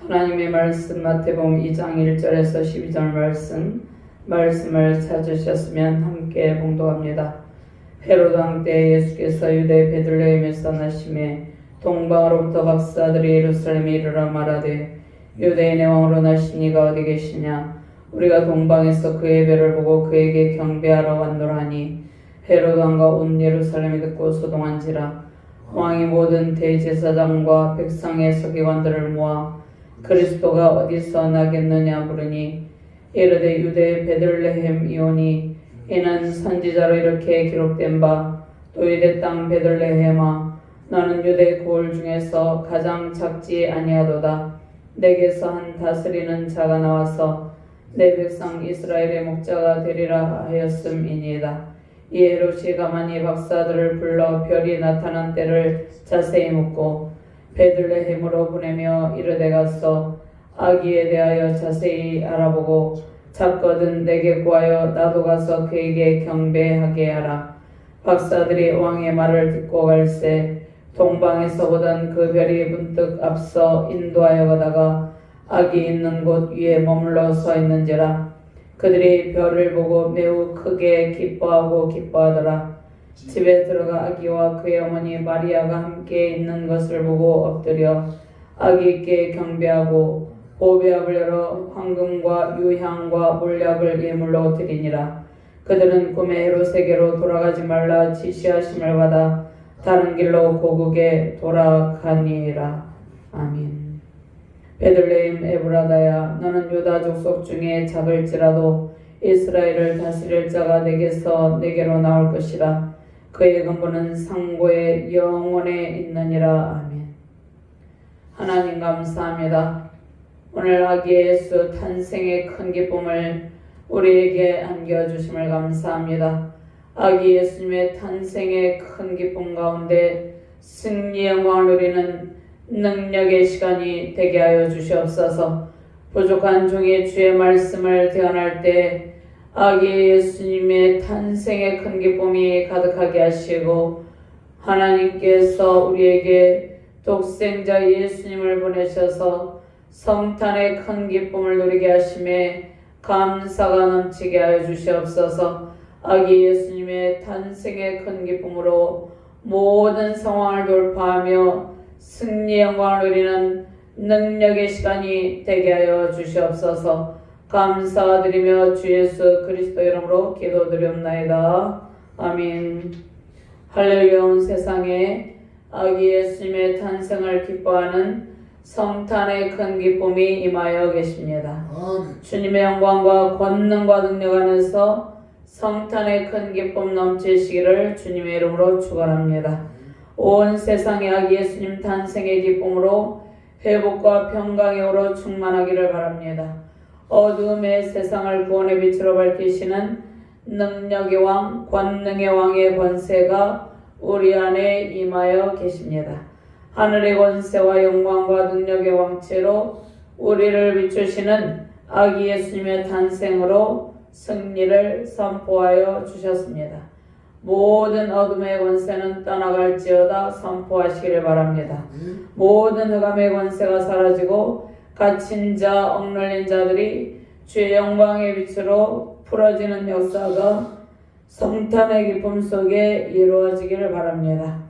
하나님의 말씀 마태복음 2장 1절에서 12절 말씀을 찾으셨으면 함께 봉독합니다. 헤로드 왕 때 예수께서 유대 베들레헴에서 나심에 동방으로부터 박사들이 예루살렘에 이르러 말하되 유대인의 왕으로 나신 이가 어디 계시냐? 우리가 동방에서 그의 별을 보고 그에게 경배하러 왔노라니. 헤로드 왕과 온 예루살렘이 듣고 소동한지라. 왕이 모든 대제사장과 백성의 서기관들을 모아 그리스도가 어디서 나겠느냐 물으니 이르되 유대 베들레헴이오니 이는 선지자로 이렇게 기록된 바 또 유대 땅 베들레헴아 너는 유대 고을 중에서 가장 작지 아니하도다. 내게서 한 다스리는 자가 나와서 내 백성 이스라엘의 목자가 되리라 하였음이니이다. 이 헤롯이 가만히 박사들을 불러 별이 나타난 때를 자세히 묻고 베들레헴으로 보내며 이르되 가서 아기에 대하여 자세히 알아보고 작거든 내게 구하여 나도 가서 그에게 경배하게 하라. 박사들이 왕의 말을 듣고 갈새 동방에서 보던 그 별이 문득 앞서 인도하여 가다가 아기 있는 곳 위에 머물러 서 있는지라. 그들이 별을 보고 매우 크게 기뻐하더라. 집에 들어가 아기와 그의 어머니 마리아가 함께 있는 것을 보고 엎드려 아기께 경배하고 보배압을 열어 황금과 유향과 몰약을 예물로 드리니라. 그들은 꿈에 헤롯에게로 돌아가지 말라 지시하심을 받아 다른 길로 고국에 돌아가니라. 아멘. 베들레헴 에브라다야 너는 유다 족속 중에 작을지라도 이스라엘을 다스릴 자가 내게서 내게로 나올 것이라. 그의 근본은 상고의 영원에 있느니라. 아멘. 하나님 감사합니다. 오늘 아기 예수 탄생의 큰 기쁨을 우리에게 안겨주심을 감사합니다. 아기 예수님의 탄생의 큰 기쁨 가운데 승리 영광을 누리는 능력의 시간이 되게 하여 주시옵소서. 부족한 종의 주의 말씀을 대언할 때 아기 예수님의 탄생의 큰 기쁨이 가득하게 하시고 하나님께서 우리에게 독생자 예수님을 보내셔서 성탄의 큰 기쁨을 누리게 하심에 감사가 넘치게 하여 주시옵소서. 아기 예수님의 탄생의 큰 기쁨으로 모든 상황을 돌파하며 승리의 영광을 누리는 능력의 시간이 되게 하여 주시옵소서. 감사드리며 주 예수 그리스도 이름으로 기도드리옵나이다. 아멘. 할렐루야. 온 세상에 아기 예수님의 탄생을 기뻐하는 성탄의 큰 기쁨이 임하여 계십니다. 주님의 영광과 권능과 능력 안에서 성탄의 큰 기쁨 넘치시기를 주님의 이름으로 축원합니다. 온 세상에 아기 예수님 탄생의 기쁨으로 회복과 평강의 오로 충만하기를 바랍니다. 어두움의 세상을 구원의 빛으로 밝히시는 능력의 왕, 권능의 왕의 권세가 우리 안에 임하여 계십니다. 하늘의 권세와 영광과 능력의 왕체로 우리를 비추시는 아기 예수님의 탄생으로 승리를 선포하여 주셨습니다. 모든 어둠의 권세는 떠나갈지어다 선포하시기를 바랍니다. 모든 흑암의 권세가 사라지고 갇힌 자, 억눌린 자들이 주의 영광의 빛으로 풀어지는 역사가 성탄의 기쁨 속에 이루어지기를 바랍니다.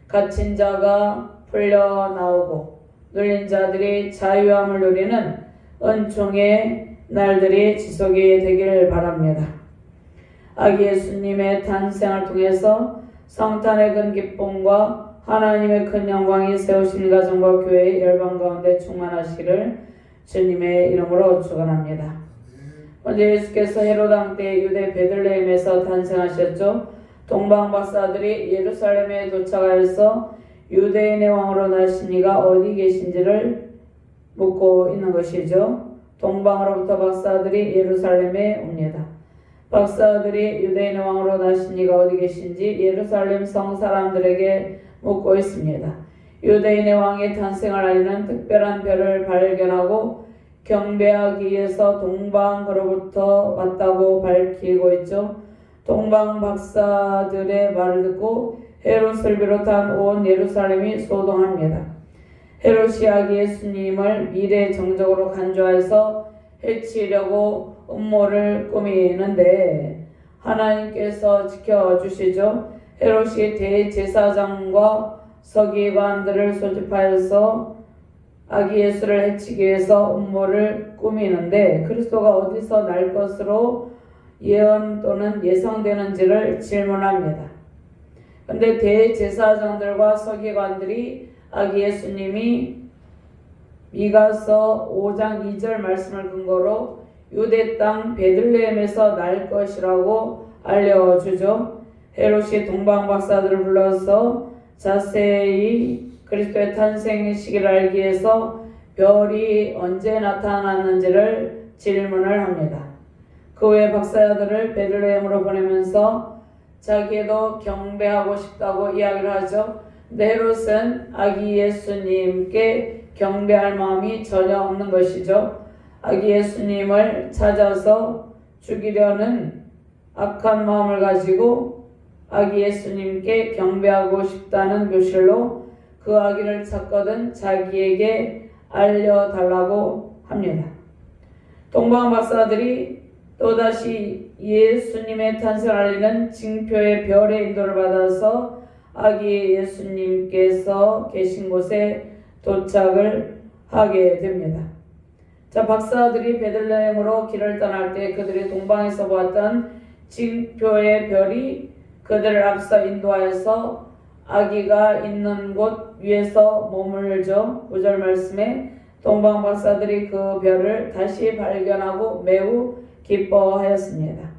갇힌 자가 풀려나오고 눌린 자들이 자유함을 누리는 은총의 날들이 지속이 되기를 바랍니다. 아기 예수님의 탄생을 통해서 성탄의 큰 기쁨과 하나님의 큰 영광이 세우신 가정과 교회의 열방 가운데 충만하시기를 주님의 이름으로 축원합니다. 먼저 예수께서 헤로드 왕 때 유대 베들레헴에서 탄생하셨죠. 동방 박사들이 예루살렘에 도착하여서 유대인의 왕으로 나신 이가 어디 계신지를 묻고 있는 것이죠. 동방으로부터 박사들이 예루살렘에 옵니다. 박사들이 유대인의 왕으로 나신 이가 어디 계신지 예루살렘 성 사람들에게 묻고 있습니다. 유대인의 왕의 탄생을 알리는 특별한 별을 발견하고 경배하기 위해서 동방으로부터 왔다고 밝히고 있죠. 동방 박사들의 말을 듣고 헤롯을 비롯한 온 예루살렘이 소동합니다. 헤롯이 아기 예수님을 미래 정적으로 간주하여서 해치려고 음모를 꾸미는데 하나님께서 지켜주시죠. 헤롯이 대제사장과 서기관들을 소집하여서 아기 예수를 해치기 위해서 음모를 꾸미는데 그리스도가 어디서 날 것으로 예언 또는 예상되는지를 질문합니다. 그런데 대제사장들과 서기관들이 아기 예수님이 미가서 5장 2절 말씀을 근거로 유대 땅 베들레헴에서 날 것이라고 알려주죠. 헤롯이 동방박사들을 불러서 자세히 그리스도의 탄생 시기를 알기 위해서 별이 언제 나타났는지를 질문을 합니다. 그 후에 박사들을 베들레헴으로 보내면서 자기도 경배하고 싶다고 이야기를 하죠. 근데 헤롯은 아기 예수님께 경배할 마음이 전혀 없는 것이죠. 아기 예수님을 찾아서 죽이려는 악한 마음을 가지고 아기 예수님께 경배하고 싶다는 교실로 그 아기를 찾거든 자기에게 알려달라고 합니다. 동방 박사들이 또다시 예수님의 탄생을 알리는 징표의 별의 인도를 받아서 아기 예수님께서 계신 곳에 도착을 하게 됩니다. 자, 박사들이 베들레헴으로 길을 떠날 때 그들이 동방에서 보았던 징표의 별이 그들을 앞서 인도하여서 아기가 있는 곳 위에서 머물죠. 9절 말씀에 동방 박사들이 그 별을 다시 발견하고 매우 기뻐하였습니다.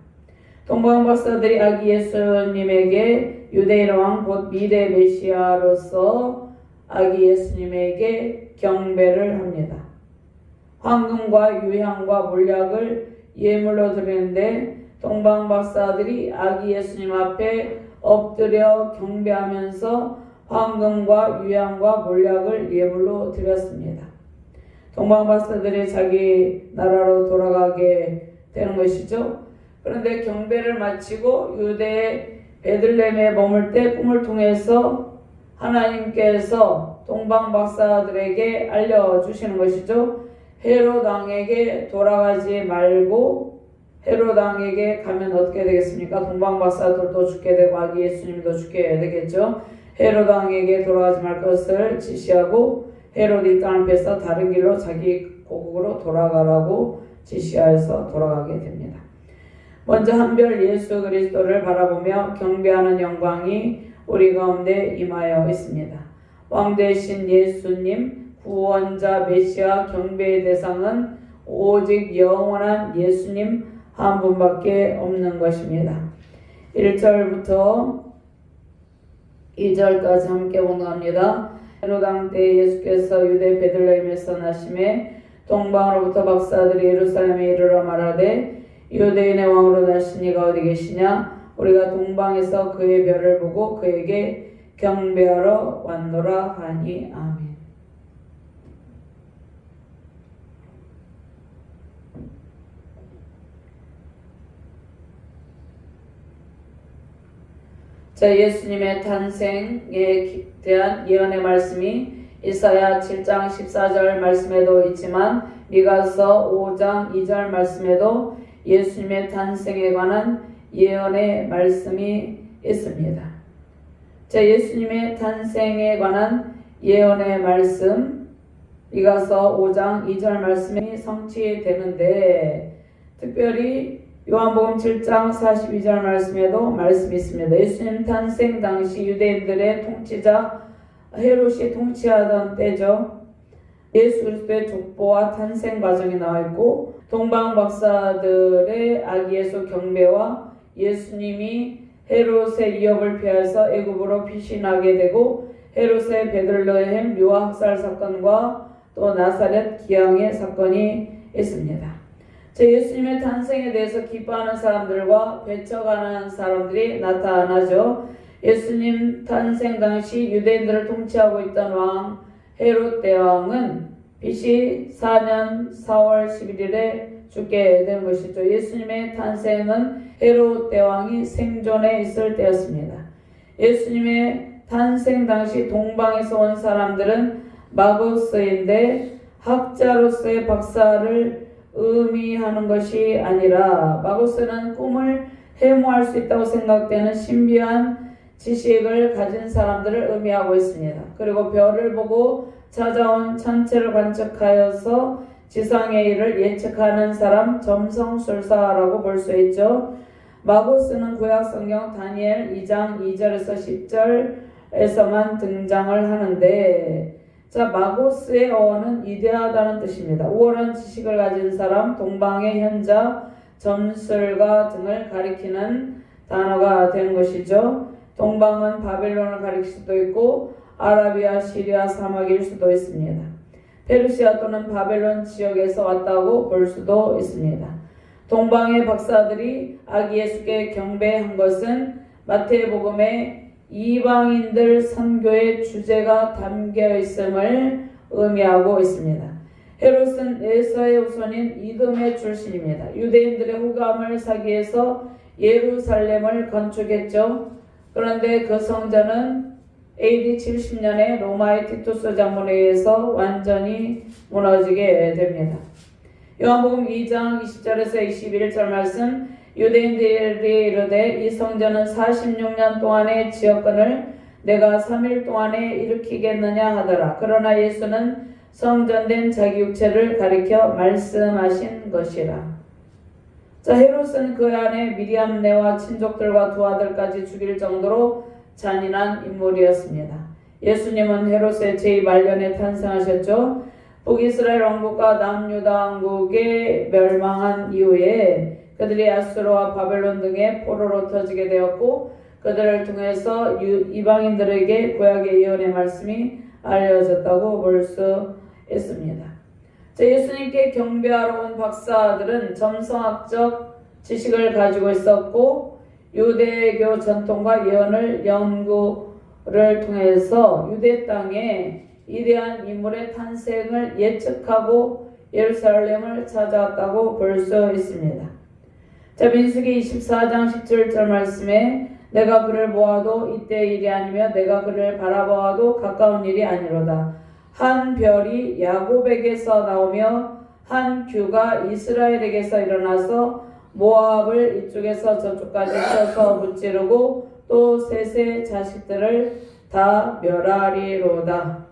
동방 박사들이 아기 예수님에게 유대인 왕 곧 미래 메시아로서 아기 예수님에게 경배를 합니다. 황금과 유향과 몰약을 예물로 드리는데 동방 박사들이 아기 예수님 앞에 엎드려 경배하면서 황금과 유향과 몰약을 예물로 드렸습니다. 동방 박사들이 자기 나라로 돌아가게 되는 것이죠. 그런데 경배를 마치고 유대의 베들레헴에 머물 때 꿈을 통해서 하나님께서 동방 박사들에게 알려주시는 것이죠. 헤롯 왕에게 돌아가지 말고 헤롯 왕에게 가면 어떻게 되겠습니까? 동방 박사들도 죽게 되고 아기 예수님도 죽게 되겠죠. 헤롯 왕에게 돌아가지 말 것을 지시하고 헤롯이 땅을 뺏어 다른 길로 자기 고국으로 돌아가라고 지시하여서 돌아가게 됩니다. 먼저 한별 예수 그리스도를 바라보며 경배하는 영광이 우리 가운데 임하여 있습니다. 왕 되신 예수님, 구원자 메시아 경배의 대상은 오직 영원한 예수님 한 분밖에 없는 것입니다. 1절부터 2절까지 함께 봉독합니다. 헤롯 왕 때 예수께서 유대 베들레헴에서 나심에 동방으로부터 박사들이 예루살렘에 이르러 말하되 유대인의 왕으로 나신 이가 어디 계시냐? 우리가 동방에서 그의 별을 보고 그에게 경배하러 왔노라 하니. 아멘. 자, 예수님의 탄생에 대한 예언의 말씀이 이사야 7장 14절 말씀에도 있지만 미가서 5장 2절 말씀에도 예수님의 탄생에 관한 예언의 말씀이 있습니다. 자, 예수님의 탄생에 관한 예언의 말씀 미가서 5장 2절 말씀이 성취되는데 특별히 요한복음 7장 42절 말씀에도 말씀이 있습니다. 예수님 탄생 당시 유대인들의 통치자 헤롯이 통치하던 때죠. 예수 그리스도의 족보와 탄생 과정이 나와 있고 동방 박사들의 아기 예수 경배와 예수님이 헤롯의 위협을 피해서 애굽으로 피신하게 되고 헤롯의 베들레헴 유아학살 사건과 또 나사렛 기양의 사건이 있습니다. 예수님의 탄생에 대해서 기뻐하는 사람들과 배척하는 사람들이 나타나죠. 예수님 탄생 당시 유대인들을 통치하고 있던 왕 헤롯 대왕은 BC 4년 4월 11일에 죽게 된 것이죠. 예수님의 탄생은 헤롯 대왕이 생존해 있을 때였습니다. 예수님의 탄생 당시 동방에서 온 사람들은 마고스인데 학자로서의 박사를 의미하는 것이 아니라 마고스는 꿈을 해모할 수 있다고 생각되는 신비한 지식을 가진 사람들을 의미하고 있습니다. 그리고 별을 보고 찾아온 천체를 관측하여서 지상의 일을 예측하는 사람, 점성술사라고 볼 수 있죠. 마고스는 구약성경 다니엘 2장 2절에서 10절에서만 등장을 하는데, 자, 마고스의 어원은 이데하다는 뜻입니다. 우월한 지식을 가진 사람, 동방의 현자, 점술가 등을 가리키는 단어가 되는 것이죠. 동방은 바벨론을 가리킬 수도 있고 아라비아, 시리아 사막일 수도 있습니다. 페르시아 또는 바벨론 지역에서 왔다고 볼 수도 있습니다. 동방의 박사들이 아기 예수께 경배한 것은 마태복음에 이방인들 선교의 주제가 담겨 있음을 의미하고 있습니다. 헤롯은 에서의 후손인 이돔의 출신입니다. 유대인들의 호감을 사기 위해서 예루살렘을 건축했죠. 그런데 그 성전은 AD 70년에 로마의 티투스 장군에 의해서 완전히 무너지게 됩니다. 요한복음 2장 20절에서 21절 말씀, 유대인들이 이르되 이 성전은 46년 동안의 지역권을 내가 3일 동안에 일으키겠느냐 하더라. 그러나 예수는 성전된 자기 육체를 가리켜 말씀하신 것이라. 자, 헤롯은 그 안에 미리암네와 친족들과 두 아들까지 죽일 정도로 잔인한 인물이었습니다. 예수님은 헤롯의 제2말년에 탄생하셨죠. 북이스라엘 왕국과 남유다 왕국에 멸망한 이후에 그들이 아수르와 바벨론 등의 포로로 터지게 되었고, 그들을 통해서 이방인들에게 구약의 예언의 말씀이 알려졌다고 볼 수 있습니다. 자, 예수님께 경배하러 온 박사들은 점성학적 지식을 가지고 있었고, 유대교 전통과 예언을 연구를 통해서 유대 땅에 위대한 인물의 탄생을 예측하고 예루살렘을 찾아왔다고 볼 수 있습니다. 자, 민수기 24장 17절 말씀에 내가 그를 보아도 이때 일이 아니며 내가 그를 바라보아도 가까운 일이 아니로다. 한 별이 야곱에게서 나오며 한 규가 이스라엘에게서 일어나서 모압을 이쪽에서 저쪽까지 쳐서 무찌르고 또 셋의 자식들을 다 멸하리로다.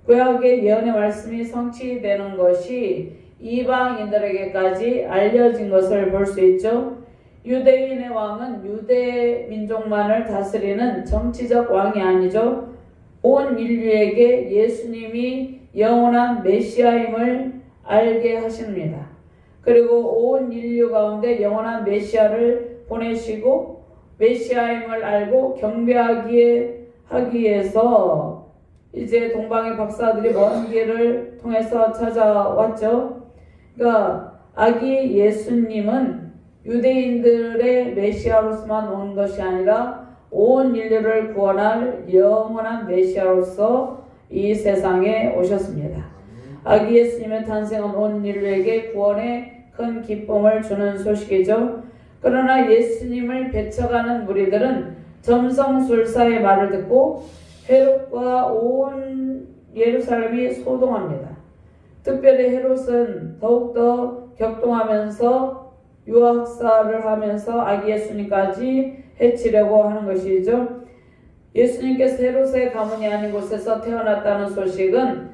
구약의 예언의 말씀이 성취되는 것이 이방인들에게까지 알려진 것을 볼 수 있죠. 유대인의 왕은 유대 민족만을 다스리는 정치적 왕이 아니죠. 온 인류에게 예수님이 영원한 메시아임을 알게 하십니다. 그리고 온 인류 가운데 영원한 메시아를 보내시고 메시아임을 알고 경배하기 위해서 이제 동방의 박사들이 먼 길을 통해서 찾아왔죠. 그러니까 아기 예수님은 유대인들의 메시아로서만 온 것이 아니라 온 인류를 구원할 영원한 메시아로서 이 세상에 오셨습니다. 아기 예수님의 탄생은 온 인류에게 구원의 큰 기쁨을 주는 소식이죠. 그러나 예수님을 배척하는 무리들은 점성술사의 말을 듣고 헤롯과 온 예루살렘이 소동합니다. 특별히 헤롯은 더욱더 격동하면서 유학살을 하면서 아기 예수님까지 해치려고 하는 것이죠. 예수님께서 헤롯의 가문이 아닌 곳에서 태어났다는 소식은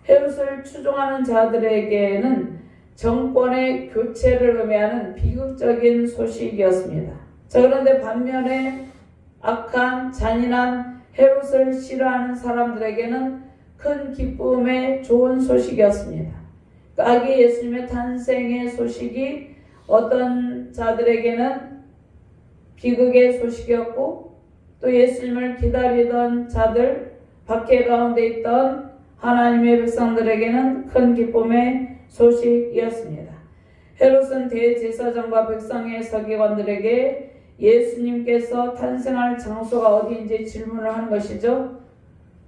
헤롯을 추종하는 자들에게는 정권의 교체를 의미하는 비극적인 소식이었습니다. 자, 그런데 반면에 악한 잔인한 헤롯을 싫어하는 사람들에게는 큰 기쁨의 좋은 소식이었습니다. 아기 예수님의 탄생의 소식이 어떤 자들에게는 비극의 소식이었고, 또 예수님을 기다리던 자들, 박해 가운데 있던 하나님의 백성들에게는 큰 기쁨의 소식이었습니다. 헤롯은 대제사장과 백성의 서기관들에게 예수님께서 탄생할 장소가 어디인지 질문을 하는 것이죠.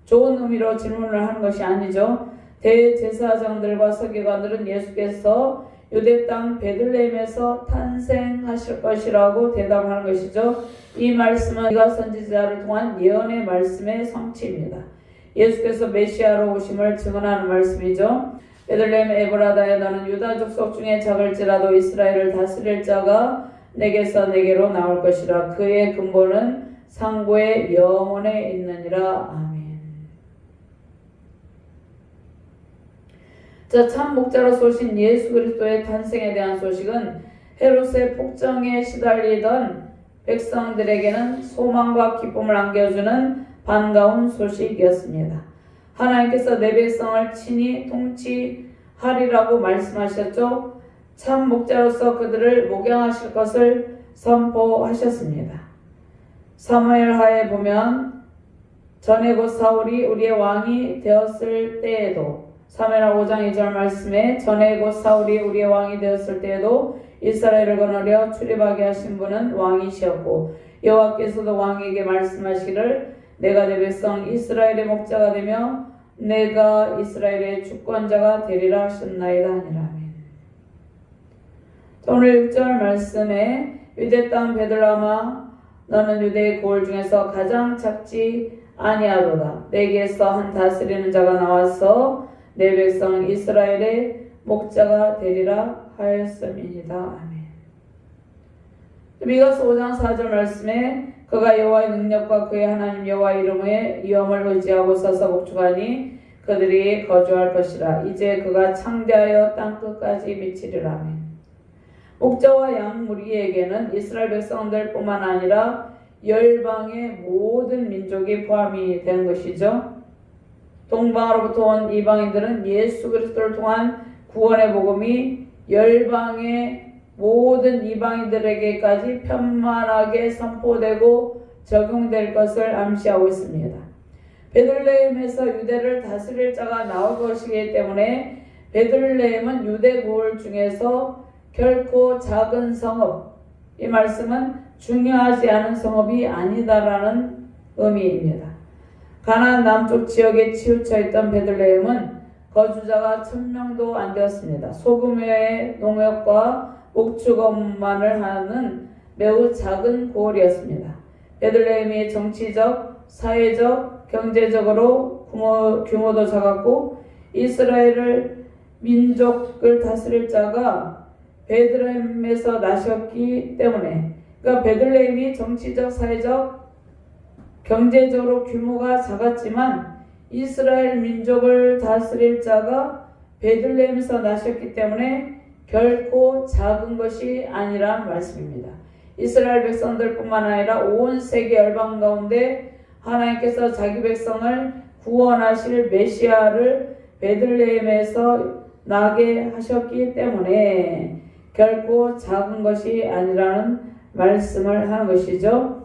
좋은 의미로 질문을 하는 것이 아니죠. 대제사장들과 서기관들은 예수께서 유대 땅 베들레헴에서 탄생하실 것이라고 대답하는 것이죠. 이 말씀은 이가 선지자를 통한 예언의 말씀의 성취입니다. 예수께서 메시아로 오심을 증언하는 말씀이죠. 베들레헴 에브라다에 너는 유다 족속 중에 작을지라도 이스라엘을 다스릴 자가 내게서 내게로 나올 것이라. 그의 근본은 상고의 영원에 있느니라. 아멘. 자, 참 목자로서 오신 예수 그리스도의 탄생에 대한 소식은 헤롯의 폭정에 시달리던 백성들에게는 소망과 기쁨을 안겨주는 반가운 소식이었습니다. 하나님께서 내 백성을 친히 통치하리라고 말씀하셨죠. 참 목자로서 그들을 목양하실 것을 선포하셨습니다. 사무엘하에 보면 전에 곧 사울이 우리의 왕이 되었을 때에도, 사무엘하 5장 2절 말씀에 전에 곧 사울이 우리의 왕이 되었을 때에도 이스라엘을 거느려 출입하게 하신 분은 왕이시었고 여호와께서도 왕에게 말씀하시기를 내가 내 백성 이스라엘의 목자가 되며 내가 이스라엘의 주권자가 되리라 하셨나이다 하니라. 오늘 6절 말씀에 유대 땅 베들레헴아 너는 유대의 고을 중에서 가장 작지 아니하도다. 내게서 한 다스리는 자가 나와서 내 백성 이스라엘의 목자가 되리라 하였음이니이다. 아멘. 미가서 5장 4절 말씀에 그가 여호와의 능력과 그의 하나님 여호와의 이름의 위엄을 의지하고 서서 목축하니 그들이 거주할 것이라. 이제 그가 창대하여 땅끝까지 미치리라. 아멘. 목자와 양 무리에게는 이스라엘 백성들뿐만 아니라 열방의 모든 민족이 포함이 되는 것이죠. 동방으로부터 온 이방인들은 예수 그리스도를 통한 구원의 복음이 열방의 모든 이방인들에게까지 편만하게 선포되고 적용될 것을 암시하고 있습니다. 베들레헴에서 유대를 다스릴 자가 나올 것이기 때문에 베들레헴은 유대 고을 중에서 결코 작은 성읍, 이 말씀은 중요하지 않은 성읍이 아니다라는 의미입니다. 가나안 남쪽 지역에 치우쳐 있던 베들레헴은 거주자가 1000명도 안 되었습니다. 소규모의 농업과 목축업만을 하는 매우 작은 고을이었습니다. 베들레헴이 정치적, 사회적, 경제적으로 규모도 작았고 이스라엘을 민족을 다스릴 자가 베들레헴에서 나셨기 때문에, 그러니까 베들레헴이 정치적, 사회적, 경제적으로 규모가 작았지만 이스라엘 민족을 다스릴 자가 베들레헴에서 나셨기 때문에 결코 작은 것이 아니란 말씀입니다. 이스라엘 백성들뿐만 아니라 온 세계 열방 가운데 하나님께서 자기 백성을 구원하실 메시아를 베들레헴에서 나게 하셨기 때문에 결코 작은 것이 아니라는 말씀을 하는 것이죠.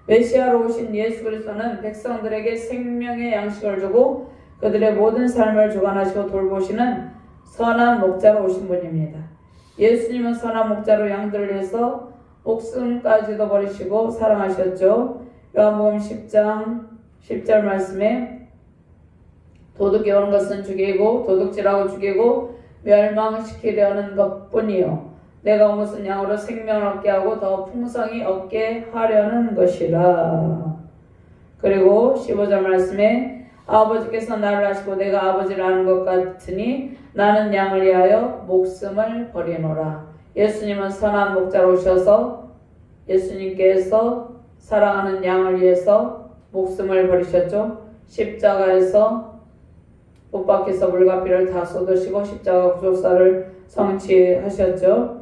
메시아로 오신 예수 그리스도는 백성들에게 생명의 양식을 주고 그들의 모든 삶을 주관하시고 돌보시는 선한 목자로 오신 분입니다. 예수님은 선한 목자로 양들을 위해서 목숨까지도 버리시고 사랑하셨죠. 요한복음 10장 10절 말씀에 도둑이 오는 것은 죽이고 도둑질하고 죽이고 멸망시키려는 것뿐이요 내가 온 것은 양으로 생명을 얻게 하고 더 풍성히 얻게 하려는 것이라. 그리고 15절 말씀에 아버지께서 나를 아시고 내가 아버지를 아는 것 같으니 나는 양을 위하여 목숨을 버리노라. 예수님은 선한 목자로 오셔서 예수님께서 사랑하는 양을 위해서 목숨을 버리셨죠. 십자가에서 못 박혀서 물과 피를 다 쏟으시고 십자가 구속사를 성취하셨죠.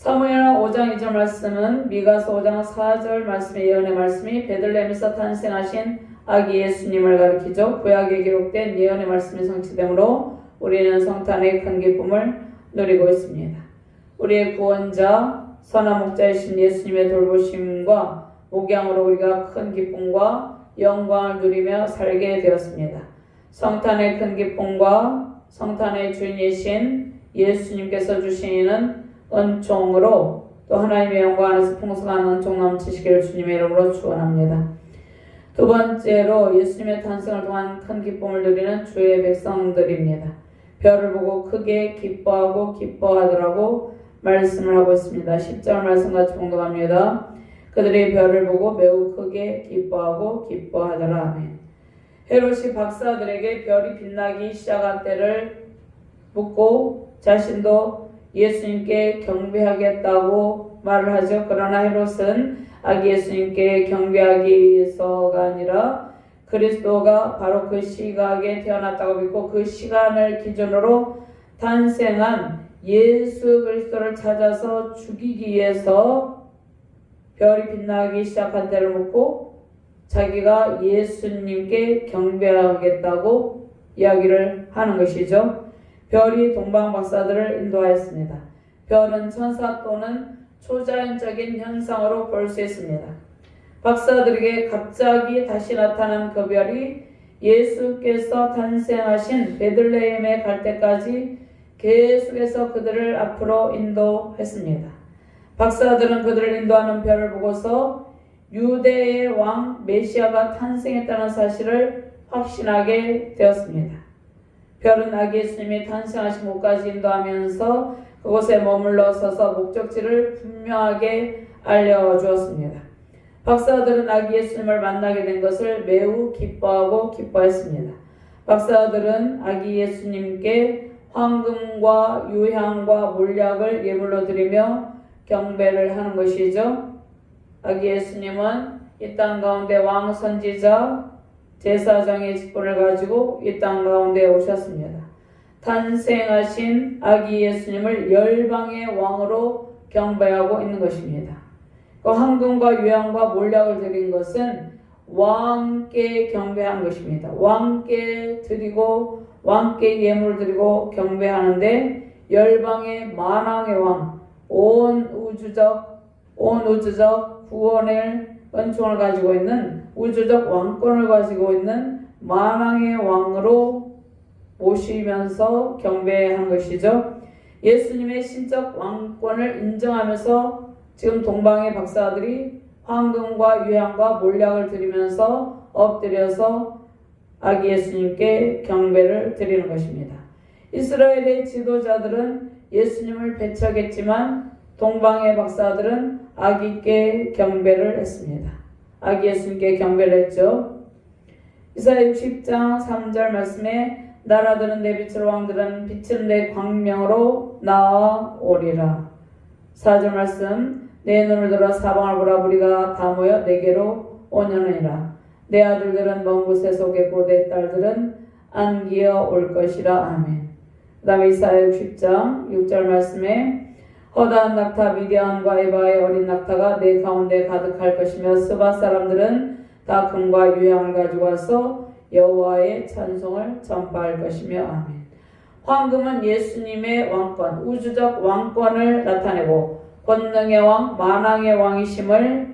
사무엘하 5장 2절 말씀은 미가서 5장 4절 말씀의 예언의 말씀이 베들레헴에서 탄생하신 아기 예수님을 가리키죠. 구약에 기록된 예언의 말씀이 성취되므로 우리는 성탄의 큰 기쁨을 누리고 있습니다. 우리의 구원자 선한 목자이신 예수님의 돌보심과 목양으로 우리가 큰 기쁨과 영광을 누리며 살게 되었습니다. 성탄의 큰 기쁨과 성탄의 주인이신 예수님께서 주시는 은총으로 또 하나님의 영광 안에서 풍성한 은총 넘치시기를 주님의 이름으로 축원합니다. 두 번째로 예수님의 탄생을 통한 큰 기쁨을 누리는 주의 백성들입니다. 별을 보고 크게 기뻐하고 기뻐하더라고 말씀을 하고 있습니다. 10절 말씀 같이 봉독합니다. 그들이 별을 보고 매우 크게 기뻐하고 기뻐하더라. 아멘. 헤롯이 박사들에게 별이 빛나기 시작한 때를 묻고 자신도 예수님께 경배하겠다고 말을 하죠. 그러나 헤롯은 아기 예수님께 경배하기 위해서가 아니라 그리스도가 바로 그 시각에 태어났다고 믿고 그 시간을 기준으로 탄생한 예수 그리스도를 찾아서 죽이기 위해서 별이 빛나기 시작한 때를 묻고 자기가 예수님께 경배하겠다고 이야기를 하는 것이죠. 별이 동방 박사들을 인도하였습니다. 별은 천사 또는 초자연적인 현상으로 볼 수 있습니다. 박사들에게 갑자기 다시 나타난 그 별이 예수께서 탄생하신 베들레헴에 갈 때까지 계속해서 그들을 앞으로 인도했습니다. 박사들은 그들을 인도하는 별을 보고서 유대의 왕 메시아가 탄생했다는 사실을 확신하게 되었습니다. 별은 아기 예수님이 탄생하신 곳까지 인도하면서 그곳에 머물러 서서 목적지를 분명하게 알려주었습니다. 박사들은 아기 예수님을 만나게 된 것을 매우 기뻐하고 기뻐했습니다. 박사들은 아기 예수님께 황금과 유향과 몰약을 예물로 드리며 경배를 하는 것이죠. 아기 예수님은 이 땅 가운데 왕 선지자 제사장의 직분을 가지고 이 땅 가운데 오셨습니다. 탄생하신 아기 예수님을 열방의 왕으로 경배하고 있는 것입니다. 그 황금과 유향과 몰약을 드린 것은 왕께 경배한 것입니다. 왕께 드리고 왕께 예물을 드리고 경배하는데 열방의 만왕의 왕, 온 우주적 구원의 은총을 가지고 있는 우주적 왕권을 가지고 있는 만왕의 왕으로 모시면서 경배한 것이죠. 예수님의 신적 왕권을 인정하면서 지금 동방의 박사들이 황금과 유향과 몰약을 드리면서 엎드려서 아기 예수님께 경배를 드리는 것입니다. 이스라엘의 지도자들은 예수님을 배척했지만 동방의 박사들은 아기께 경배를 했습니다. 아기 예수님께 경배를 했죠. 이사야 60장 3절 말씀에 나라들은 내 빛으로 왕들은 빛은 내 광명으로 나아오리라. 4절 말씀 내 눈을 들어 사방을 보라 무리가 다 모여 내게로 오느니라. 내 아들들은 먼 곳에서 오겠고 내 딸들은 안기어 올 것이라. 아멘. 그 다음에 이사야 60장 6절 말씀에 허다한 낙타 미디안과 에바의 어린 낙타가 내 가운데 가득할 것이며 스바 사람들은 다 금과 유향을 가지고 와서 여호와의 찬송을 전파할 것이며. 아멘. 황금은 예수님의 왕권, 우주적 왕권을 나타내고 권능의 왕, 만왕의 왕이심을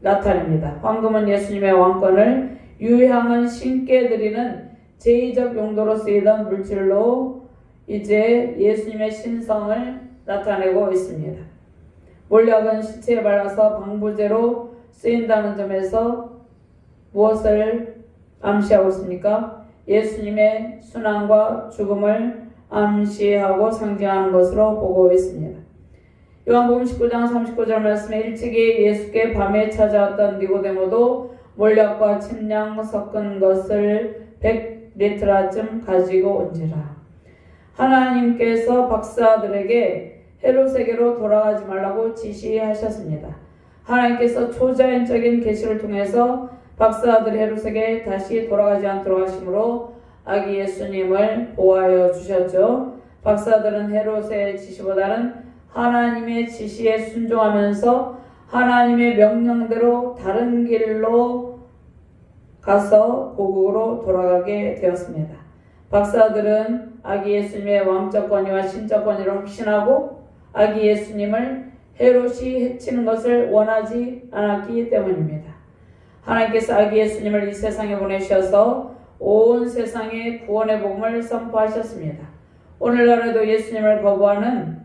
나타냅니다. 황금은 예수님의 왕권을, 유향은 신께 드리는 제의적 용도로 쓰이던 물질로 이제 예수님의 신성을 나타내고 있습니다. 몰약은 시체에 발라서 방부제로 쓰인다는 점에서 무엇을 암시하고 있습니까? 예수님의 순환과 죽음을 암시하고 상징하는 것으로 보고 있습니다. 요한복음 19장 39절 말씀에 일찍이 예수께 밤에 찾아왔던 니고데모도 몰약과 침량 섞은 것을 100리터쯤 가지고 온지라. 하나님께서 박사들에게 헤롯에게로 돌아가지 말라고 지시하셨습니다. 하나님께서 초자연적인 계시를 통해서 박사들 헤롯에게 다시 돌아가지 않도록 하심으로 아기 예수님을 보호하여 주셨죠. 박사들은 헤롯의 지시보다는 하나님의 지시에 순종하면서 하나님의 명령대로 다른 길로 가서 고국으로 돌아가게 되었습니다. 박사들은 아기 예수님의 왕적 권위와 신적 권위를 확신하고 아기 예수님을 헤롯이 해치는 것을 원하지 않았기 때문입니다. 하나님께서 아기 예수님을 이 세상에 보내셔서 온 세상에 구원의 복음을 선포하셨습니다. 오늘날에도 예수님을 거부하는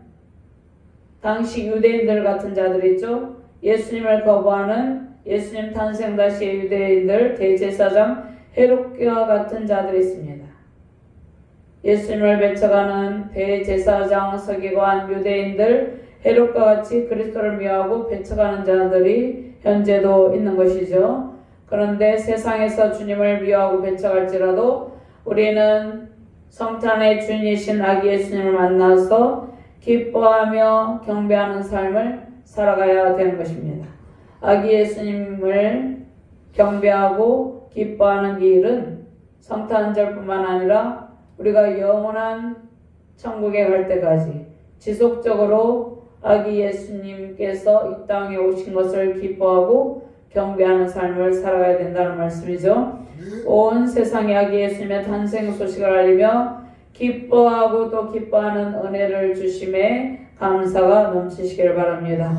당시 유대인들 같은 자들이 있죠. 예수님을 거부하는 예수님 탄생 다시의 유대인들, 대제사장 헤롯과 같은 자들이 있습니다. 예수님을 배척하는 대제사장, 서기관, 유대인들, 헤롯과 같이 그리스도를 미워하고 배척하는 자들이 현재도 있는 것이죠. 그런데 세상에서 주님을 미워하고 배척할지라도 우리는 성탄의 주인이신 아기 예수님을 만나서 기뻐하며 경배하는 삶을 살아가야 되는 것입니다. 아기 예수님을 경배하고 기뻐하는 이 일은 성탄절뿐만 아니라 우리가 영원한 천국에 갈 때까지 지속적으로 아기 예수님께서 이 땅에 오신 것을 기뻐하고 경배하는 삶을 살아가야 된다는 말씀이죠. 온 세상에 아기 예수님의 탄생 소식을 알리며 기뻐하고 또 기뻐하는 은혜를 주심에 감사가 넘치시기를 바랍니다.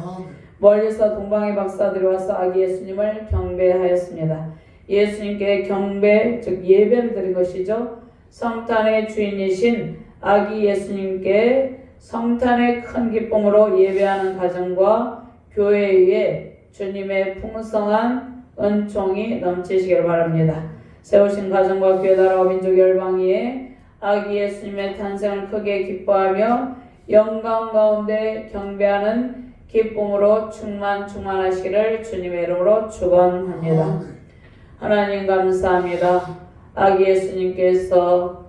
멀리서 동방의 박사들이 와서 아기 예수님을 경배하였습니다. 예수님께 경배, 즉 예배를 드린 것이죠. 성탄의 주인이신 아기 예수님께 성탄의 큰 기쁨으로 예배하는 가정과 교회에 주님의 풍성한 은총이 넘치시길 바랍니다. 세우신 가정과 교회 나라와 민족 열방위에 아기 예수님의 탄생을 크게 기뻐하며 영광 가운데 경배하는 기쁨으로 충만하시기를 주님의 이름으로 축원합니다. 하나님 감사합니다. 아기 예수님께서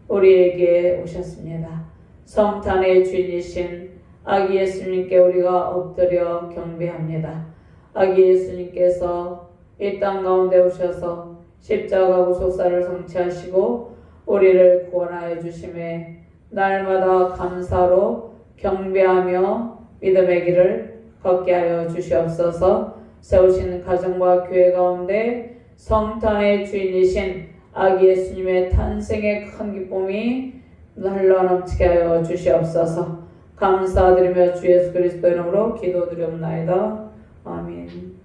우리에게 오셨습니다. 성탄의 주인이신 아기 예수님께 우리가 엎드려 경배합니다. 아기 예수님께서 이 땅 가운데 오셔서 십자가 구속사를 성취하시고 우리를 구원하여 주심에 날마다 감사로 경배하며 믿음의 길을 걷게 하여 주시옵소서. 세우신 가정과 교회 가운데 성탄의 주인이신 아기 예수님의 탄생의 큰 기쁨이 흘러넘치게 하여 주시옵소서. 감사드리며 주 예수 그리스도 이름으로 기도드리옵나이다. 아멘.